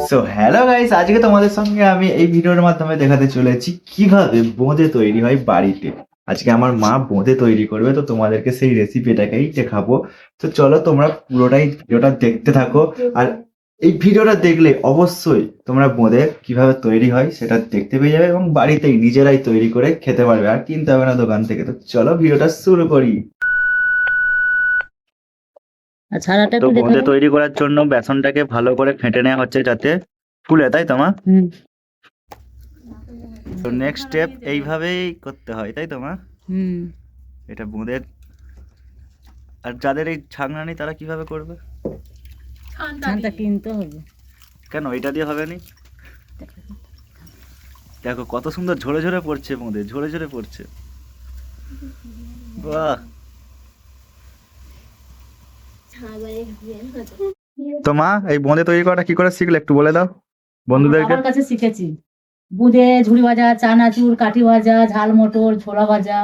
So hello guys, আজকে তোমাদের সঙ্গে আমি এই ভিডিওর মাধ্যমে দেখাতে চলেছি কিভাবে বোঁদে তৈরি হয় বাড়িতে। আজকে আমার মা বোঁদে তৈরি করবে, তো তোমাদেরকে সেই রেসিপিটাকেই দেখাবো। তো চলো তোমরা পুরোটাই ভিডিওটা দেখতে থাকো। আর এই ভিডিওটা দেখলে অবশ্যই তোমরা বোঁদে কিভাবে তৈরি হয় সেটা দেখতে পেয়ে যাবে এবং বাড়িতেই নিজেরাই তৈরি করে খেতে পারবে, আর কিনতে হবে না দোকান থেকে। তো চলো ভিডিওটা শুরু করি। আর ছানাটা তো একটু বোঁদে দেখাবো। তৈরি করার জন্য বেসনটাকে ভালো করে ফেটে নেওয়া হচ্ছে যাতে ফুলে, তাই তো মা? হুম। তো নেক্সট স্টেপ এইভাবেই করতে হয়, তাই তো মা? হুম। এটা বোঁদের। আর যাদের এই ছাকনা নেই তারা কিভাবে করবে? ছানটা কিনতে হবে। কেন এটা দিয়ে হবে নি? দেখো কত সুন্দর ঝরে ঝরে পড়ছে বোঁদে, ঝরে ঝরে পড়ছে। বাহ! তো মা, এই বোঁদে তৈরি করাটা কি করে শিখলে একটু বলে দাও বন্ধুদেরকে। বাবার কাছে শিখেছি। বুঁদে, ঝুড়ি ভাজা, চানাচুর, কাঠি ভাজা, ঝাল মটর, ছোলা ভাজা,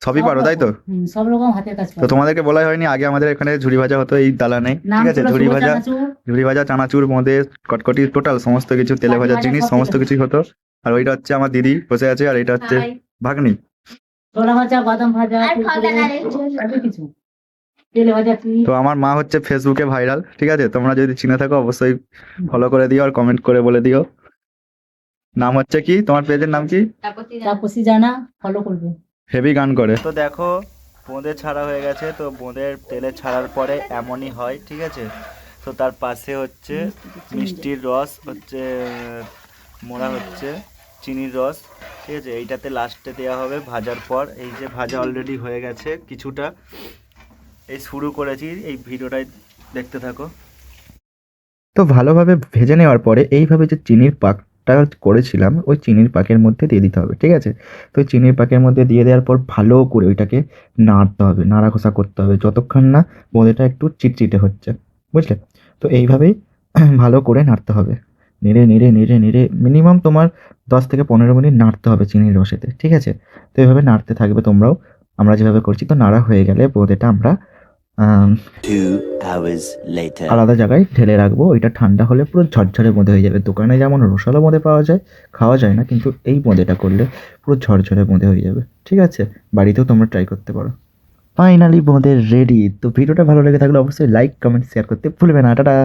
সবই সব পারো, তাই রকম। তো? সব রকম হাতের কাজ তো পারি। তোমাদেরকে বলাই হয়নি আগে আমাদের এখানে ঝুড়ি ভাজা হতো এই দালানে, নাম ঠিক আছে? ছিল ঝুড়ি শুভ ভাজা, চানাচুর, ঝুড়ি ভাজা, চানাচুর, বোঁদে, কটকটি, টোটাল সমস্ত কিছু, তেলে কাঠি ভাজার ভাজা জিনিস সব সমস্ত থেকে। কিছুই হতো। আর ওইটা হচ্ছে আমার দিদি বসে আছে, আর এটা হচ্ছে ভাগ্নি। ছোলা ভাজা, বাদাম ভাজা, সবই কিছু। তেলে ভাজা কি। তো আমার মা হচ্ছে ফেসবুকে ভাইরাল, ঠিক আছে? তোমরা যদি চিনে থাকো অবশ্যই ফলো করে দিও আর কমেন্ট করে বলে দিও। নাম হচ্ছে কি, তোমার পেজের নাম কি? তাপসী জানা, ফলো করবে। হেভি গান করে। তো দেখো বোঁদে ছাড়া হয়ে গেছে। তো বোঁদের তেলে ছাড়ার পরে এমনই হয়, ঠিক আছে? তো তার পাশে হচ্ছে মিষ্টির রস হচ্ছে মোড়া হচ্ছে চিনির রস, ঠিক আছে? এইটাতে লাস্টে দেওয়া হবে ভাজার পর। এই যে ভাজা অলরেডি হয়ে গেছে কিছুটা, এই শুরু করেছি, এই ভিডিওটাই দেখতে থাকো। তো ভালোভাবে ভেজে নেওয়ার পরে এইভাবে যে চিনির পাকটা করেছিলাম ওই চিনির পাকের মধ্যে দিয়ে দিতে হবে, ঠিক আছে? তো ওই চিনির পাকের মধ্যে দিয়ে দেওয়ার পর ভালো করে ওইটাকে নাড়তে হবে, নাড়াঘষা করতে হবে যতক্ষণ না বোঁদেটা একটু চিটচিটে হচ্ছে, বুঝলে? তো এইভাবেই ভালো করে নাড়তে হবে, নেড়ে নেড়ে নেড়ে নেড়ে মিনিমাম তোমার 10 থেকে 15 মিনিট নাড়তে হবে চিনির রসেতে, ঠিক আছে? তো এইভাবে নাড়তে থাকবে তোমরাও, আমরা যেভাবে করছি। তো নাড়া হয়ে গেলে বোঁদেটা আমরা 2 hours later. আলাদা জায়গায় ঢেলে রাখবো। ওইটা ঠান্ডা হলে পুরো ঝরঝরে বোঁদে হয়ে যাবে। দোকানে যেমন রসালো বোঁদে পাওয়া যায়, খাওয়া যায় না, কিন্তু এই বোঁদেটা করলে পুরো ঝরঝরে বোঁদে হয়ে যাবে, ঠিক আছে? বাড়িতেও তোমরা ট্রাই করতে পারো। ফাইনালি বোঁদে রেডি। তো ভিডিওটা ভালো লেগে থাকলে অবশ্যই লাইক, কমেন্ট, শেয়ার করতে ভুলবে না। টাটা।